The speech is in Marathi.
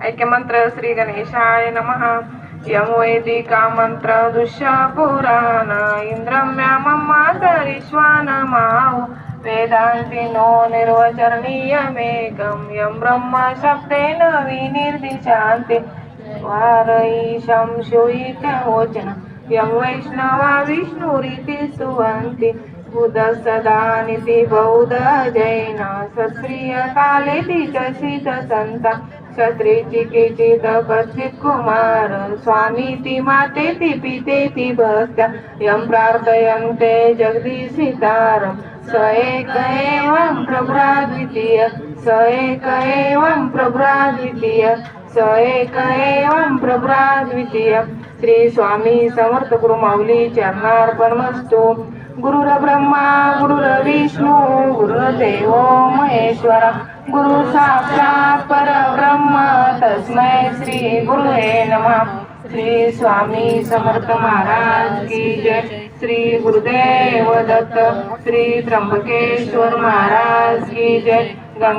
ऐक्यमंत्र श्री गणेशाय नमः. यम वैदिका मंत्र दुष्य पुराण इंद्रम्याममातरिश्वान माहु वेदान्तिनो निर्वचरणीयमेकं यं ब्रह्म शब्देन विनिर्दिशान्ते वारईशं शूयितवचन यं वैष्णवा विष्णुरिति स्तुवन्ति बुध सदा निति बौद्ध जैन सत्रिय कालेति च शीत संता क्षत्रियची केचित कच्चित कुमार स्वामीति मातेति पितेति भक्त्या यं प्रार्थयन्ते जगदीशितारं स एक एवं प्रभुराद्वितीय स एक एवं प्रभुराद्वितीय स एक एवं प्रभुराद्वितीय. श्री स्वामी समर्थ गुरु माऊली चरणार्पणमस्तु. गुरुर ब्रह्मा गुरुर्विष्णू गुरुर्देव महेश्वरा गुरु साक्षात परब्रह्म तस्मै श्री गुरुवे नमः. श्री स्वामी समर्थ महाराज की जय. श्री गुरुदेव दत्त. श्री त्र्यंबकेश्वर महाराज की जय. गंगा